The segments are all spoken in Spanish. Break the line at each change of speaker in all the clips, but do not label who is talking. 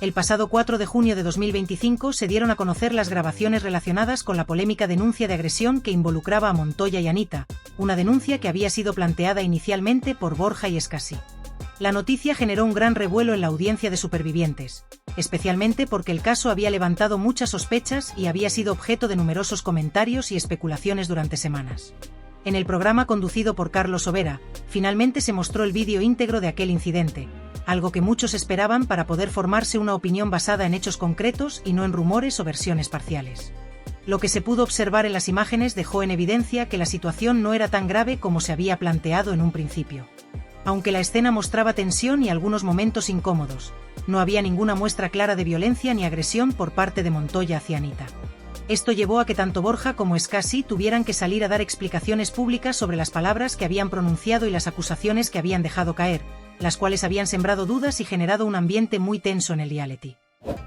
El pasado 4 de junio de 2025 se dieron a conocer las grabaciones relacionadas con la polémica denuncia de agresión que involucraba a Montoya y Anita, una denuncia que había sido planteada inicialmente por Borja y Scassi. La noticia generó un gran revuelo en la audiencia de supervivientes, especialmente porque el caso había levantado muchas sospechas y había sido objeto de numerosos comentarios y especulaciones durante semanas. En el programa conducido por Carlos Sobera, finalmente se mostró el vídeo íntegro de aquel incidente, algo que muchos esperaban para poder formarse una opinión basada en hechos concretos y no en rumores o versiones parciales. Lo que se pudo observar en las imágenes dejó en evidencia que la situación no era tan grave como se había planteado en un principio. Aunque la escena mostraba tensión y algunos momentos incómodos, no había ninguna muestra clara de violencia ni agresión por parte de Montoya hacia Anita. Esto llevó a que tanto Borja como Scassi tuvieran que salir a dar explicaciones públicas sobre las palabras que habían pronunciado y las acusaciones que habían dejado caer, las cuales habían sembrado dudas y generado un ambiente muy tenso en el reality.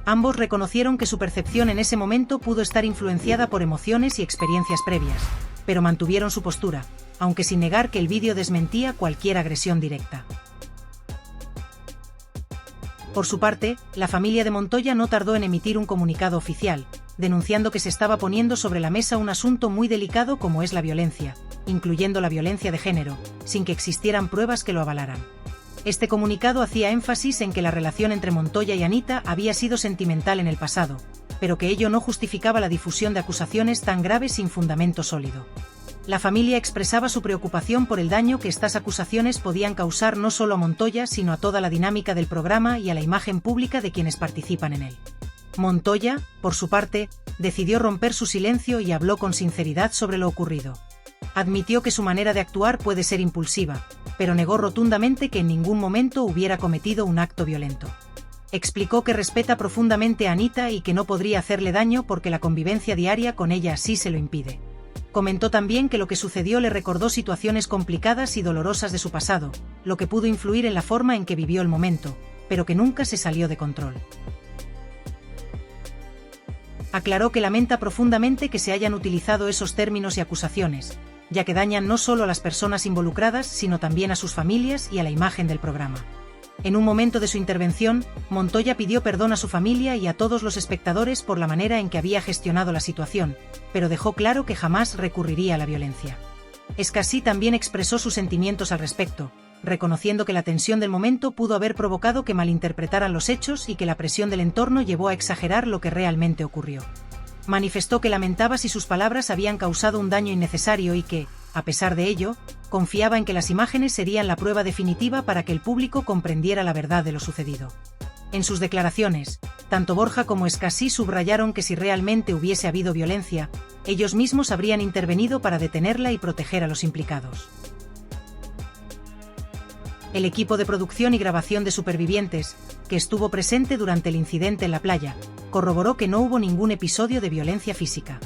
Ambos reconocieron que su percepción en ese momento pudo estar influenciada por emociones y experiencias previas, pero mantuvieron su postura, aunque sin negar que el vídeo desmentía cualquier agresión directa. Por su parte, la familia de Montoya no tardó en emitir un comunicado oficial, denunciando que se estaba poniendo sobre la mesa un asunto muy delicado como es la violencia, incluyendo la violencia de género, sin que existieran pruebas que lo avalaran. Este comunicado hacía énfasis en que la relación entre Montoya y Anita había sido sentimental en el pasado, pero que ello no justificaba la difusión de acusaciones tan graves sin fundamento sólido. La familia expresaba su preocupación por el daño que estas acusaciones podían causar no solo a Montoya sino a toda la dinámica del programa y a la imagen pública de quienes participan en él. Montoya, por su parte, decidió romper su silencio y habló con sinceridad sobre lo ocurrido. Admitió que su manera de actuar puede ser impulsiva, pero negó rotundamente que en ningún momento hubiera cometido un acto violento. Explicó que respeta profundamente a Anita y que no podría hacerle daño porque la convivencia diaria con ella así se lo impide. Comentó también que lo que sucedió le recordó situaciones complicadas y dolorosas de su pasado, lo que pudo influir en la forma en que vivió el momento, pero que nunca se salió de control. Aclaró que lamenta profundamente que se hayan utilizado esos términos y acusaciones, ya que dañan no solo a las personas involucradas sino también a sus familias y a la imagen del programa. En un momento de su intervención, Montoya pidió perdón a su familia y a todos los espectadores por la manera en que había gestionado la situación, pero dejó claro que jamás recurriría a la violencia. Scassi también expresó sus sentimientos al respecto, reconociendo que la tensión del momento pudo haber provocado que malinterpretaran los hechos y que la presión del entorno llevó a exagerar lo que realmente ocurrió. Manifestó que lamentaba si sus palabras habían causado un daño innecesario y que, a pesar de ello, confiaba en que las imágenes serían la prueba definitiva para que el público comprendiera la verdad de lo sucedido. En sus declaraciones, tanto Borja como Scassi subrayaron que si realmente hubiese habido violencia, ellos mismos habrían intervenido para detenerla y proteger a los implicados. El equipo de producción y grabación de Supervivientes, que estuvo presente durante el incidente en la playa, corroboró que no hubo ningún episodio de violencia física.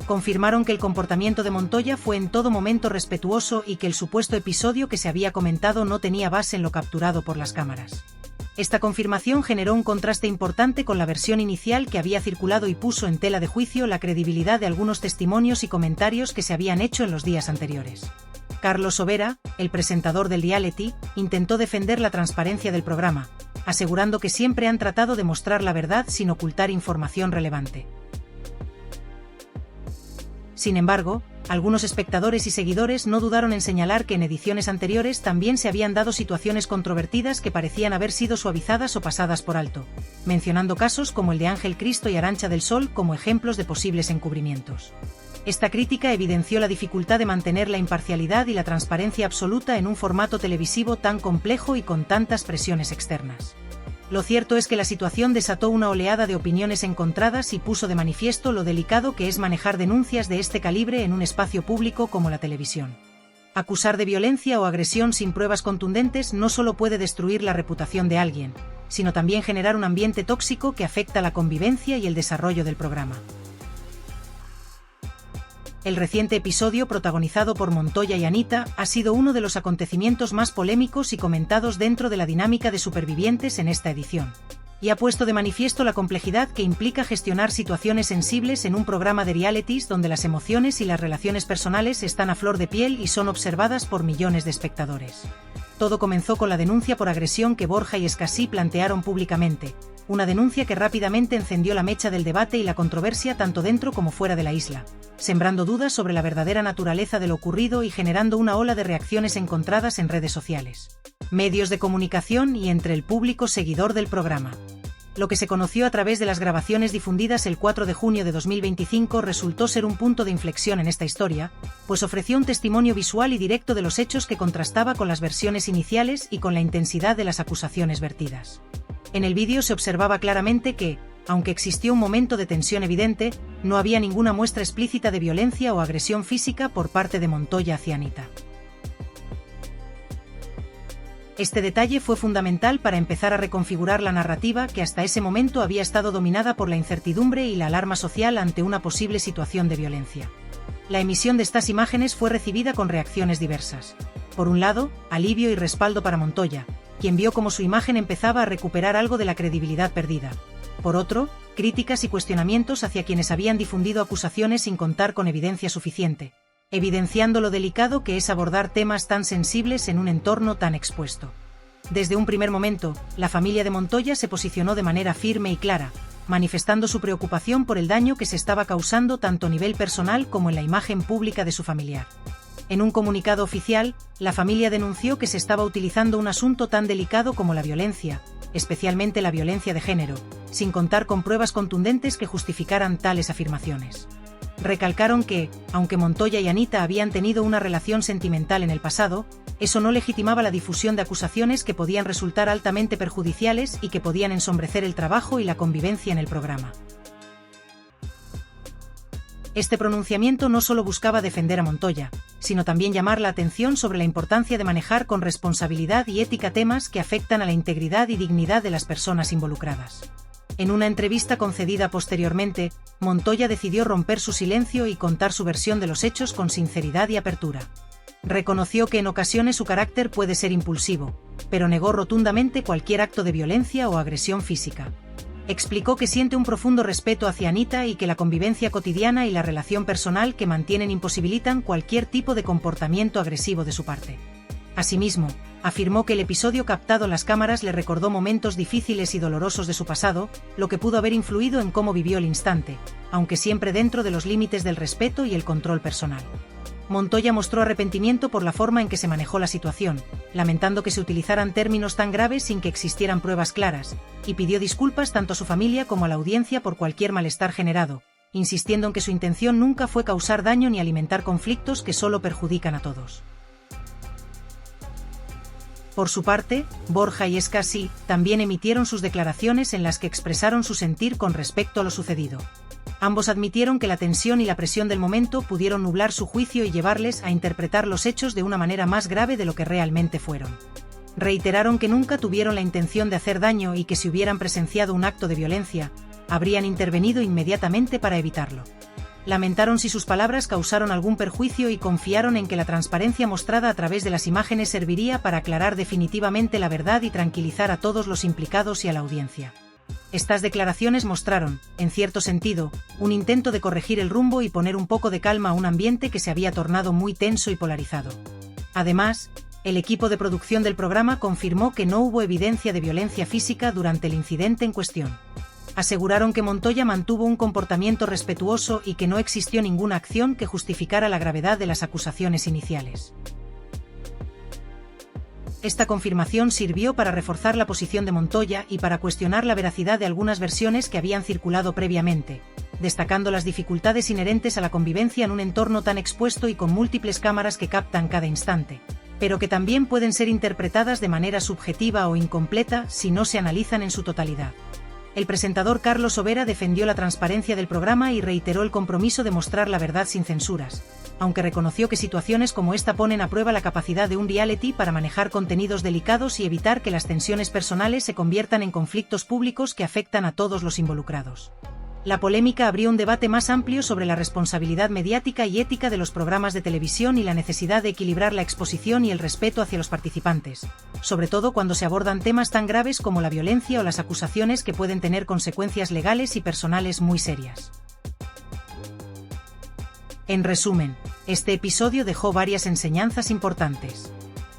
Confirmaron que el comportamiento de Montoya fue en todo momento respetuoso y que el supuesto episodio que se había comentado no tenía base en lo capturado por las cámaras. Esta confirmación generó un contraste importante con la versión inicial que había circulado y puso en tela de juicio la credibilidad de algunos testimonios y comentarios que se habían hecho en los días anteriores. Carlos Sobera, el presentador del reality, intentó defender la transparencia del programa, asegurando que siempre han tratado de mostrar la verdad sin ocultar información relevante. Sin embargo, algunos espectadores y seguidores no dudaron en señalar que en ediciones anteriores también se habían dado situaciones controvertidas que parecían haber sido suavizadas o pasadas por alto, mencionando casos como el de Ángel Cristo y Arantxa del Sol como ejemplos de posibles encubrimientos. Esta crítica evidenció la dificultad de mantener la imparcialidad y la transparencia absoluta en un formato televisivo tan complejo y con tantas presiones externas. Lo cierto es que la situación desató una oleada de opiniones encontradas y puso de manifiesto lo delicado que es manejar denuncias de este calibre en un espacio público como la televisión. Acusar de violencia o agresión sin pruebas contundentes no solo puede destruir la reputación de alguien, sino también generar un ambiente tóxico que afecta la convivencia y el desarrollo del programa. El reciente episodio protagonizado por Montoya y Anita ha sido uno de los acontecimientos más polémicos y comentados dentro de la dinámica de Supervivientes en esta edición, y ha puesto de manifiesto la complejidad que implica gestionar situaciones sensibles en un programa de realities donde las emociones y las relaciones personales están a flor de piel y son observadas por millones de espectadores. Todo comenzó con la denuncia por agresión que Borja y Scassi plantearon públicamente, una denuncia que rápidamente encendió la mecha del debate y la controversia tanto dentro como fuera de la isla, sembrando dudas sobre la verdadera naturaleza de lo ocurrido y generando una ola de reacciones encontradas en redes sociales, medios de comunicación y entre el público seguidor del programa. Lo que se conoció a través de las grabaciones difundidas el 4 de junio de 2025 resultó ser un punto de inflexión en esta historia, pues ofreció un testimonio visual y directo de los hechos que contrastaba con las versiones iniciales y con la intensidad de las acusaciones vertidas. En el vídeo se observaba claramente que, aunque existió un momento de tensión evidente, no había ninguna muestra explícita de violencia o agresión física por parte de Montoya hacia Anita. Este detalle fue fundamental para empezar a reconfigurar la narrativa que hasta ese momento había estado dominada por la incertidumbre y la alarma social ante una posible situación de violencia. La emisión de estas imágenes fue recibida con reacciones diversas. Por un lado, alivio y respaldo para Montoya, quien vio cómo su imagen empezaba a recuperar algo de la credibilidad perdida. Por otro, críticas y cuestionamientos hacia quienes habían difundido acusaciones sin contar con evidencia suficiente, evidenciando lo delicado que es abordar temas tan sensibles en un entorno tan expuesto. Desde un primer momento, la familia de Montoya se posicionó de manera firme y clara, manifestando su preocupación por el daño que se estaba causando tanto a nivel personal como en la imagen pública de su familiar. En un comunicado oficial, la familia denunció que se estaba utilizando un asunto tan delicado como la violencia, especialmente la violencia de género, sin contar con pruebas contundentes que justificaran tales afirmaciones. Recalcaron que, aunque Montoya y Anita habían tenido una relación sentimental en el pasado, eso no legitimaba la difusión de acusaciones que podían resultar altamente perjudiciales y que podían ensombrecer el trabajo y la convivencia en el programa. Este pronunciamiento no solo buscaba defender a Montoya, sino también llamar la atención sobre la importancia de manejar con responsabilidad y ética temas que afectan a la integridad y dignidad de las personas involucradas. En una entrevista concedida posteriormente, Montoya decidió romper su silencio y contar su versión de los hechos con sinceridad y apertura. Reconoció que en ocasiones su carácter puede ser impulsivo, pero negó rotundamente cualquier acto de violencia o agresión física. Explicó que siente un profundo respeto hacia Anita y que la convivencia cotidiana y la relación personal que mantienen imposibilitan cualquier tipo de comportamiento agresivo de su parte. Asimismo, afirmó que el episodio captado en las cámaras le recordó momentos difíciles y dolorosos de su pasado, lo que pudo haber influido en cómo vivió el instante, aunque siempre dentro de los límites del respeto y el control personal. Montoya mostró arrepentimiento por la forma en que se manejó la situación, lamentando que se utilizaran términos tan graves sin que existieran pruebas claras, y pidió disculpas tanto a su familia como a la audiencia por cualquier malestar generado, insistiendo en que su intención nunca fue causar daño ni alimentar conflictos que solo perjudican a todos. Por su parte, Borja y Escasí también emitieron sus declaraciones en las que expresaron su sentir con respecto a lo sucedido. Ambos admitieron que la tensión y la presión del momento pudieron nublar su juicio y llevarles a interpretar los hechos de una manera más grave de lo que realmente fueron. Reiteraron que nunca tuvieron la intención de hacer daño y que si hubieran presenciado un acto de violencia, habrían intervenido inmediatamente para evitarlo. Lamentaron si sus palabras causaron algún perjuicio y confiaron en que la transparencia mostrada a través de las imágenes serviría para aclarar definitivamente la verdad y tranquilizar a todos los implicados y a la audiencia. Estas declaraciones mostraron, en cierto sentido, un intento de corregir el rumbo y poner un poco de calma a un ambiente que se había tornado muy tenso y polarizado. Además, el equipo de producción del programa confirmó que no hubo evidencia de violencia física durante el incidente en cuestión. Aseguraron que Montoya mantuvo un comportamiento respetuoso y que no existió ninguna acción que justificara la gravedad de las acusaciones iniciales. Esta confirmación sirvió para reforzar la posición de Montoya y para cuestionar la veracidad de algunas versiones que habían circulado previamente, destacando las dificultades inherentes a la convivencia en un entorno tan expuesto y con múltiples cámaras que captan cada instante, pero que también pueden ser interpretadas de manera subjetiva o incompleta si no se analizan en su totalidad. El presentador Carlos Overa defendió la transparencia del programa y reiteró el compromiso de mostrar la verdad sin censuras, aunque reconoció que situaciones como esta ponen a prueba la capacidad de un reality para manejar contenidos delicados y evitar que las tensiones personales se conviertan en conflictos públicos que afectan a todos los involucrados. La polémica abrió un debate más amplio sobre la responsabilidad mediática y ética de los programas de televisión y la necesidad de equilibrar la exposición y el respeto hacia los participantes, sobre todo cuando se abordan temas tan graves como la violencia o las acusaciones que pueden tener consecuencias legales y personales muy serias. En resumen, este episodio dejó varias enseñanzas importantes.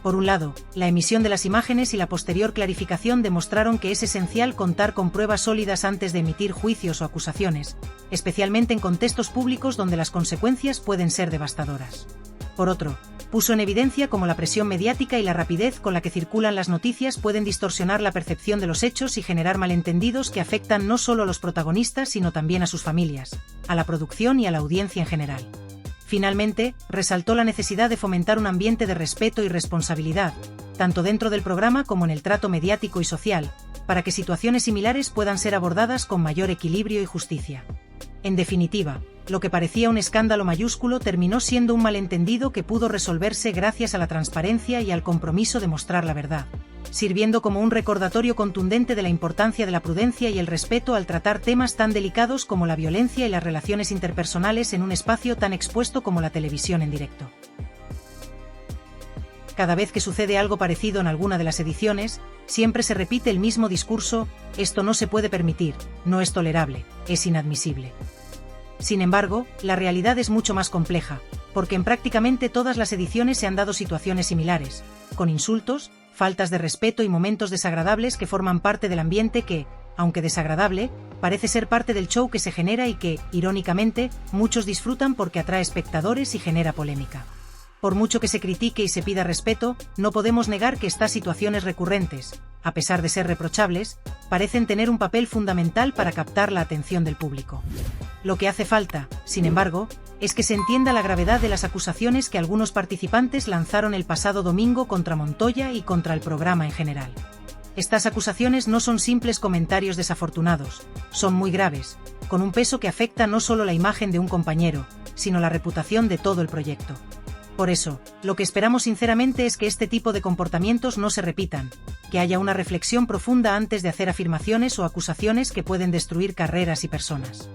Por un lado, la emisión de las imágenes y la posterior clarificación demostraron que es esencial contar con pruebas sólidas antes de emitir juicios o acusaciones, especialmente en contextos públicos donde las consecuencias pueden ser devastadoras. Por otro, puso en evidencia cómo la presión mediática y la rapidez con la que circulan las noticias pueden distorsionar la percepción de los hechos y generar malentendidos que afectan no solo a los protagonistas sino también a sus familias, a la producción y a la audiencia en general. Finalmente, resaltó la necesidad de fomentar un ambiente de respeto y responsabilidad, tanto dentro del programa como en el trato mediático y social, para que situaciones similares puedan ser abordadas con mayor equilibrio y justicia. En definitiva, lo que parecía un escándalo mayúsculo terminó siendo un malentendido que pudo resolverse gracias a la transparencia y al compromiso de mostrar la verdad, sirviendo como un recordatorio contundente de la importancia de la prudencia y el respeto al tratar temas tan delicados como la violencia y las relaciones interpersonales en un espacio tan expuesto como la televisión en directo. Cada vez que sucede algo parecido en alguna de las ediciones, siempre se repite el mismo discurso: esto no se puede permitir, no es tolerable, es inadmisible. Sin embargo, la realidad es mucho más compleja, porque en prácticamente todas las ediciones se han dado situaciones similares, con insultos, faltas de respeto y momentos desagradables que forman parte del ambiente que, aunque desagradable, parece ser parte del show que se genera y que, irónicamente, muchos disfrutan porque atrae espectadores y genera polémica. Por mucho que se critique y se pida respeto, no podemos negar que estas situaciones recurrentes, a pesar de ser reprochables, parecen tener un papel fundamental para captar la atención del público. Lo que hace falta, sin embargo, es que se entienda la gravedad de las acusaciones que algunos participantes lanzaron el pasado domingo contra Montoya y contra el programa en general. Estas acusaciones no son simples comentarios desafortunados, son muy graves, con un peso que afecta no solo la imagen de un compañero, sino la reputación de todo el proyecto. Por eso, lo que esperamos sinceramente es que este tipo de comportamientos no se repitan, que haya una reflexión profunda antes de hacer afirmaciones o acusaciones que pueden destruir carreras y personas.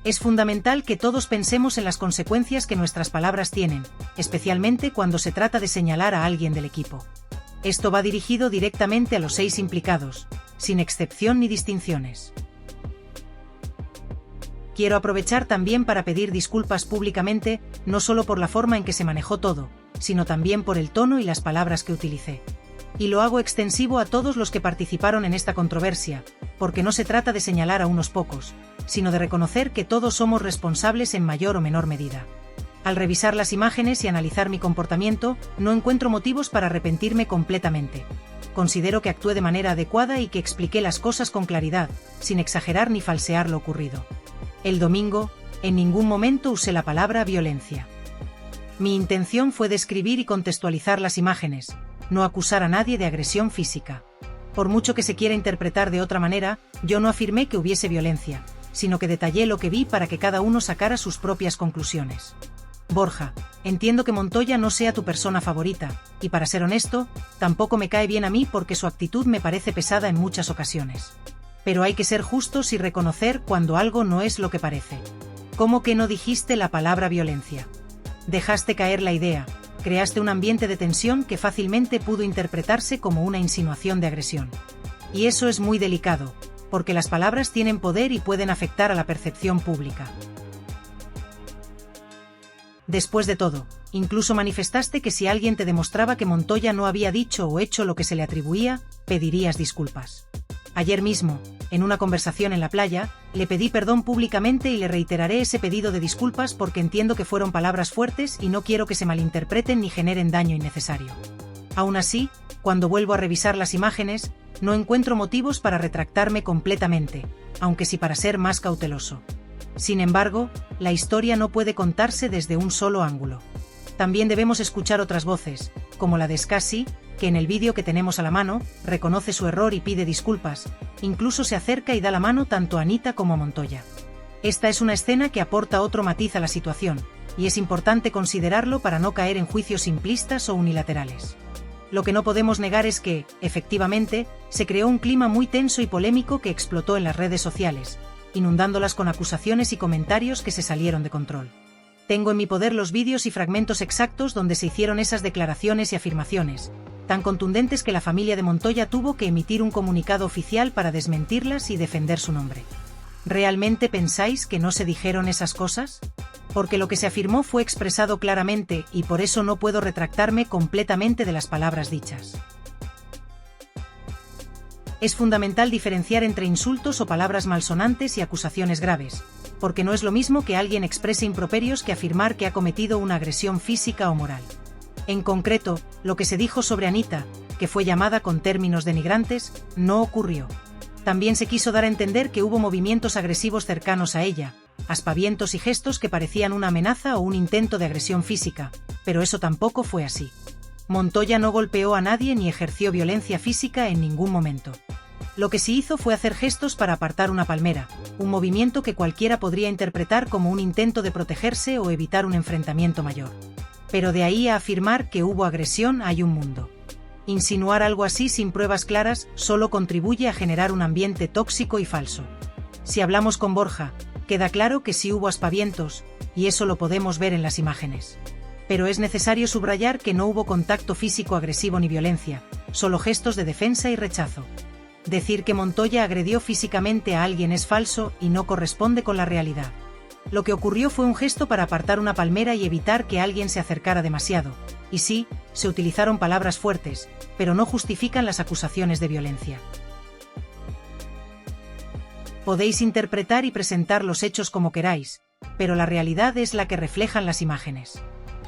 Es fundamental que todos pensemos en las consecuencias que nuestras palabras tienen, especialmente cuando se trata de señalar a alguien del equipo. Esto va dirigido directamente a los 6 implicados, sin excepción ni distinciones. Quiero aprovechar también para pedir disculpas públicamente, no solo por la forma en que se manejó todo, sino también por el tono y las palabras que utilicé. Y lo hago extensivo a todos los que participaron en esta controversia, porque no se trata de señalar a unos pocos, sino de reconocer que todos somos responsables en mayor o menor medida. Al revisar las imágenes y analizar mi comportamiento, no encuentro motivos para arrepentirme completamente. Considero que actué de manera adecuada y que expliqué las cosas con claridad, sin exagerar ni falsear lo ocurrido. El domingo, en ningún momento usé la palabra violencia. Mi intención fue describir y contextualizar las imágenes, no acusar a nadie de agresión física. Por mucho que se quiera interpretar de otra manera, yo no afirmé que hubiese violencia, sino que detallé lo que vi para que cada uno sacara sus propias conclusiones. Borja, entiendo que Montoya no sea tu persona favorita, y para ser honesto, tampoco me cae bien a mí porque su actitud me parece pesada en muchas ocasiones. Pero hay que ser justos y reconocer cuando algo no es lo que parece. ¿Cómo que no dijiste la palabra violencia? Dejaste caer la idea, creaste un ambiente de tensión que fácilmente pudo interpretarse como una insinuación de agresión. Y eso es muy delicado, porque las palabras tienen poder y pueden afectar a la percepción pública. Después de todo, incluso manifestaste que si alguien te demostraba que Montoya no había dicho o hecho lo que se le atribuía, pedirías disculpas. Ayer mismo, en una conversación en la playa, le pedí perdón públicamente y le reiteraré ese pedido de disculpas porque entiendo que fueron palabras fuertes y no quiero que se malinterpreten ni generen daño innecesario. Aún así, cuando vuelvo a revisar las imágenes, no encuentro motivos para retractarme completamente, aunque sí para ser más cauteloso. Sin embargo, la historia no puede contarse desde un solo ángulo. También debemos escuchar otras voces, como la de Scassi, que en el vídeo que tenemos a la mano, reconoce su error y pide disculpas, incluso se acerca y da la mano tanto a Anita como a Montoya. Esta es una escena que aporta otro matiz a la situación, y es importante considerarlo para no caer en juicios simplistas o unilaterales. Lo que no podemos negar es que, efectivamente, se creó un clima muy tenso y polémico que explotó en las redes sociales, inundándolas con acusaciones y comentarios que se salieron de control. Tengo en mi poder los vídeos y fragmentos exactos donde se hicieron esas declaraciones y afirmaciones, tan contundentes que la familia de Montoya tuvo que emitir un comunicado oficial para desmentirlas y defender su nombre. ¿Realmente pensáis que no se dijeron esas cosas? Porque lo que se afirmó fue expresado claramente y por eso no puedo retractarme completamente de las palabras dichas. Es fundamental diferenciar entre insultos o palabras malsonantes y acusaciones graves, porque no es lo mismo que alguien exprese improperios que afirmar que ha cometido una agresión física o moral. En concreto, lo que se dijo sobre Anita, que fue llamada con términos denigrantes, no ocurrió. También se quiso dar a entender que hubo movimientos agresivos cercanos a ella, aspavientos y gestos que parecían una amenaza o un intento de agresión física, pero eso tampoco fue así. Montoya no golpeó a nadie ni ejerció violencia física en ningún momento. Lo que sí hizo fue hacer gestos para apartar una palmera, un movimiento que cualquiera podría interpretar como un intento de protegerse o evitar un enfrentamiento mayor. Pero de ahí a afirmar que hubo agresión hay un mundo. Insinuar algo así sin pruebas claras solo contribuye a generar un ambiente tóxico y falso. Si hablamos con Borja, queda claro que sí hubo aspavientos, y eso lo podemos ver en las imágenes. Pero es necesario subrayar que no hubo contacto físico agresivo ni violencia, solo gestos de defensa y rechazo. Decir que Montoya agredió físicamente a alguien es falso y no corresponde con la realidad. Lo que ocurrió fue un gesto para apartar una palmera y evitar que alguien se acercara demasiado, y sí, se utilizaron palabras fuertes, pero no justifican las acusaciones de violencia. Podéis interpretar y presentar los hechos como queráis, pero la realidad es la que reflejan las imágenes.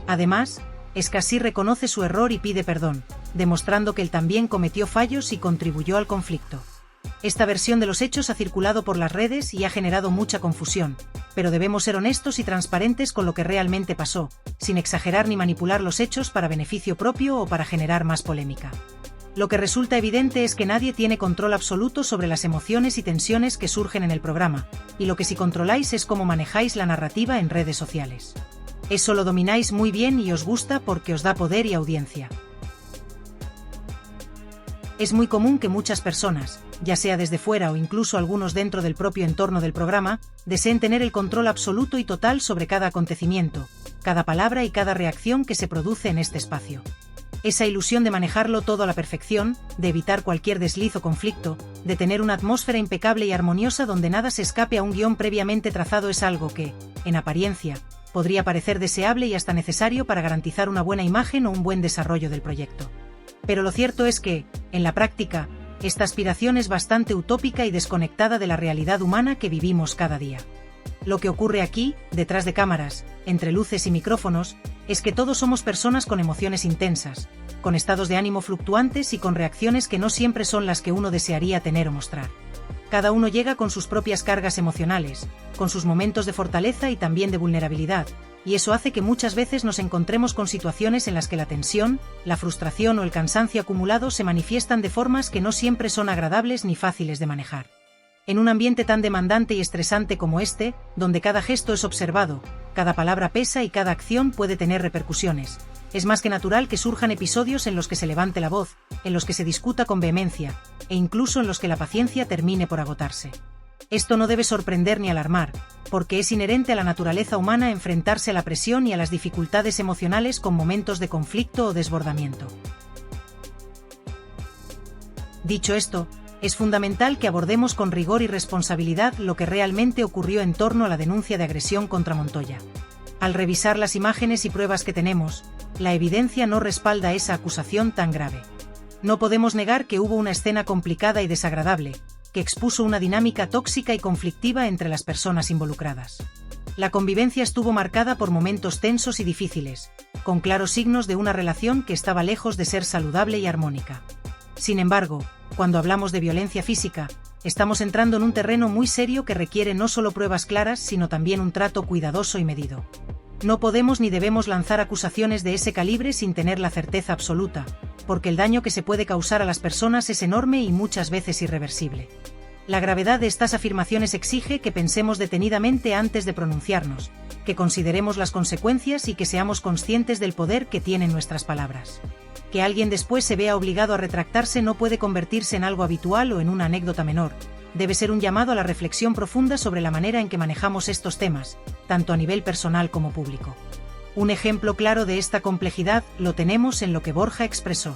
Además, Escasí reconoce su error y pide perdón, demostrando que él también cometió fallos y contribuyó al conflicto. Esta versión de los hechos ha circulado por las redes y ha generado mucha confusión, pero debemos ser honestos y transparentes con lo que realmente pasó, sin exagerar ni manipular los hechos para beneficio propio o para generar más polémica. Lo que resulta evidente es que nadie tiene control absoluto sobre las emociones y tensiones que surgen en el programa, y lo que sí controláis es cómo manejáis la narrativa en redes sociales. Eso lo domináis muy bien y os gusta porque os da poder y audiencia. Es muy común que muchas personas, ya sea desde fuera o incluso algunos dentro del propio entorno del programa, deseen tener el control absoluto y total sobre cada acontecimiento, cada palabra y cada reacción que se produce en este espacio. Esa ilusión de manejarlo todo a la perfección, de evitar cualquier desliz o conflicto, de tener una atmósfera impecable y armoniosa donde nada se escape a un guión previamente trazado es algo que, en apariencia, podría parecer deseable y hasta necesario para garantizar una buena imagen o un buen desarrollo del proyecto. Pero lo cierto es que, en la práctica, esta aspiración es bastante utópica y desconectada de la realidad humana que vivimos cada día. Lo que ocurre aquí, detrás de cámaras, entre luces y micrófonos, es que todos somos personas con emociones intensas, con estados de ánimo fluctuantes y con reacciones que no siempre son las que uno desearía tener o mostrar. Cada uno llega con sus propias cargas emocionales, con sus momentos de fortaleza y también de vulnerabilidad, y eso hace que muchas veces nos encontremos con situaciones en las que la tensión, la frustración o el cansancio acumulado se manifiestan de formas que no siempre son agradables ni fáciles de manejar. En un ambiente tan demandante y estresante como este, donde cada gesto es observado, cada palabra pesa y cada acción puede tener repercusiones, es más que natural que surjan episodios en los que se levante la voz, en los que se discuta con vehemencia, e incluso en los que la paciencia termine por agotarse. Esto no debe sorprender ni alarmar, porque es inherente a la naturaleza humana enfrentarse a la presión y a las dificultades emocionales con momentos de conflicto o desbordamiento. Dicho esto, es fundamental que abordemos con rigor y responsabilidad lo que realmente ocurrió en torno a la denuncia de agresión contra Montoya. Al revisar las imágenes y pruebas que tenemos, la evidencia no respalda esa acusación tan grave. No podemos negar que hubo una escena complicada y desagradable, que expuso una dinámica tóxica y conflictiva entre las personas involucradas. La convivencia estuvo marcada por momentos tensos y difíciles, con claros signos de una relación que estaba lejos de ser saludable y armónica. Sin embargo, cuando hablamos de violencia física, estamos entrando en un terreno muy serio que requiere no solo pruebas claras, sino también un trato cuidadoso y medido. No podemos ni debemos lanzar acusaciones de ese calibre sin tener la certeza absoluta, porque el daño que se puede causar a las personas es enorme y muchas veces irreversible. La gravedad de estas afirmaciones exige que pensemos detenidamente antes de pronunciarnos, que consideremos las consecuencias y que seamos conscientes del poder que tienen nuestras palabras. Que alguien después se vea obligado a retractarse no puede convertirse en algo habitual o en una anécdota menor. Debe ser un llamado a la reflexión profunda sobre la manera en que manejamos estos temas, tanto a nivel personal como público. Un ejemplo claro de esta complejidad lo tenemos en lo que Borja expresó.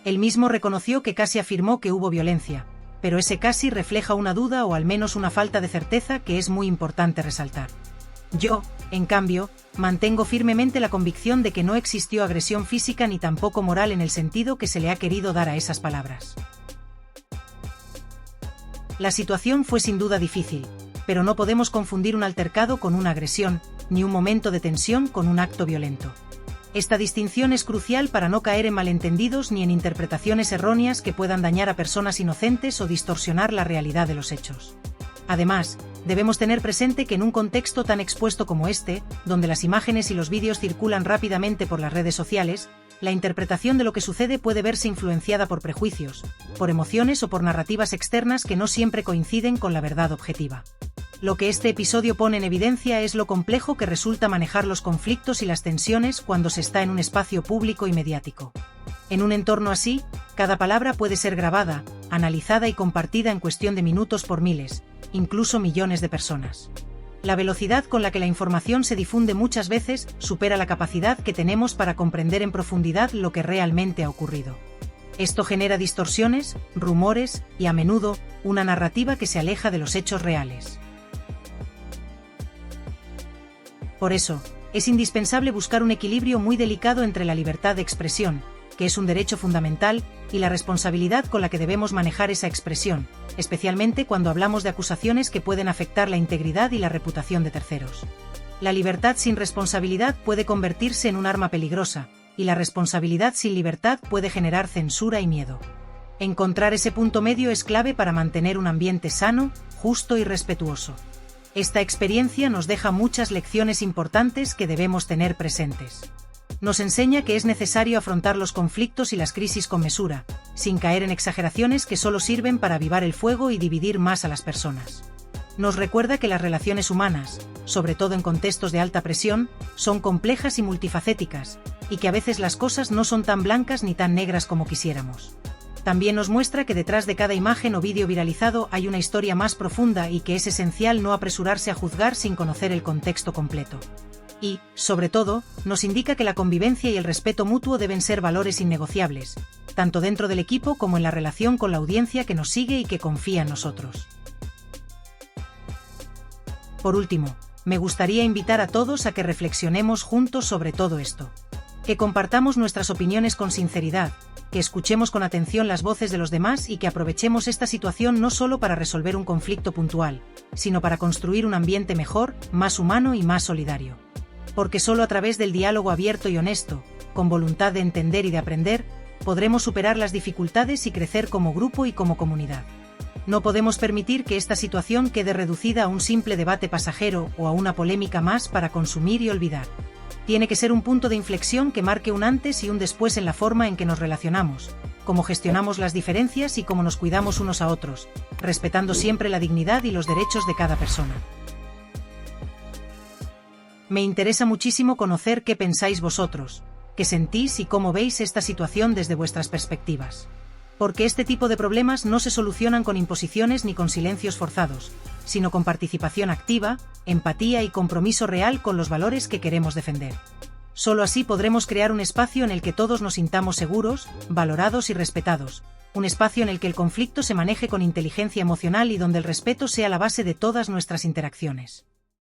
Él mismo reconoció que casi afirmó que hubo violencia, pero ese casi refleja una duda o al menos una falta de certeza que es muy importante resaltar. Yo, en cambio, mantengo firmemente la convicción de que no existió agresión física ni tampoco moral en el sentido que se le ha querido dar a esas palabras. La situación fue sin duda difícil, pero no podemos confundir un altercado con una agresión, ni un momento de tensión con un acto violento. Esta distinción es crucial para no caer en malentendidos ni en interpretaciones erróneas que puedan dañar a personas inocentes o distorsionar la realidad de los hechos. Además, debemos tener presente que en un contexto tan expuesto como este, donde las imágenes y los vídeos circulan rápidamente por las redes sociales, la interpretación de lo que sucede puede verse influenciada por prejuicios, por emociones o por narrativas externas que no siempre coinciden con la verdad objetiva. Lo que este episodio pone en evidencia es lo complejo que resulta manejar los conflictos y las tensiones cuando se está en un espacio público y mediático. En un entorno así, cada palabra puede ser grabada, analizada y compartida en cuestión de minutos por miles, incluso millones de personas. La velocidad con la que la información se difunde muchas veces supera la capacidad que tenemos para comprender en profundidad lo que realmente ha ocurrido. Esto genera distorsiones, rumores y, a menudo, una narrativa que se aleja de los hechos reales. Por eso, es indispensable buscar un equilibrio muy delicado entre la libertad de expresión, que es un derecho fundamental, y la responsabilidad con la que debemos manejar esa expresión, especialmente cuando hablamos de acusaciones que pueden afectar la integridad y la reputación de terceros. La libertad sin responsabilidad puede convertirse en un arma peligrosa, y la responsabilidad sin libertad puede generar censura y miedo. Encontrar ese punto medio es clave para mantener un ambiente sano, justo y respetuoso. Esta experiencia nos deja muchas lecciones importantes que debemos tener presentes. Nos enseña que es necesario afrontar los conflictos y las crisis con mesura, sin caer en exageraciones que solo sirven para avivar el fuego y dividir más a las personas. Nos recuerda que las relaciones humanas, sobre todo en contextos de alta presión, son complejas y multifacéticas, y que a veces las cosas no son tan blancas ni tan negras como quisiéramos. También nos muestra que detrás de cada imagen o vídeo viralizado hay una historia más profunda y que es esencial no apresurarse a juzgar sin conocer el contexto completo. Y, sobre todo, nos indica que la convivencia y el respeto mutuo deben ser valores innegociables, tanto dentro del equipo como en la relación con la audiencia que nos sigue y que confía en nosotros. Por último, me gustaría invitar a todos a que reflexionemos juntos sobre todo esto. Que compartamos nuestras opiniones con sinceridad, que escuchemos con atención las voces de los demás y que aprovechemos esta situación no solo para resolver un conflicto puntual, sino para construir un ambiente mejor, más humano y más solidario. Porque solo a través del diálogo abierto y honesto, con voluntad de entender y de aprender, podremos superar las dificultades y crecer como grupo y como comunidad. No podemos permitir que esta situación quede reducida a un simple debate pasajero o a una polémica más para consumir y olvidar. Tiene que ser un punto de inflexión que marque un antes y un después en la forma en que nos relacionamos, cómo gestionamos las diferencias y cómo nos cuidamos unos a otros, respetando siempre la dignidad y los derechos de cada persona. Me interesa muchísimo conocer qué pensáis vosotros, qué sentís y cómo veis esta situación desde vuestras perspectivas. Porque este tipo de problemas no se solucionan con imposiciones ni con silencios forzados, sino con participación activa, empatía y compromiso real con los valores que queremos defender. Solo así podremos crear un espacio en el que todos nos sintamos seguros, valorados y respetados, un espacio en el que el conflicto se maneje con inteligencia emocional y donde el respeto sea la base de todas nuestras interacciones.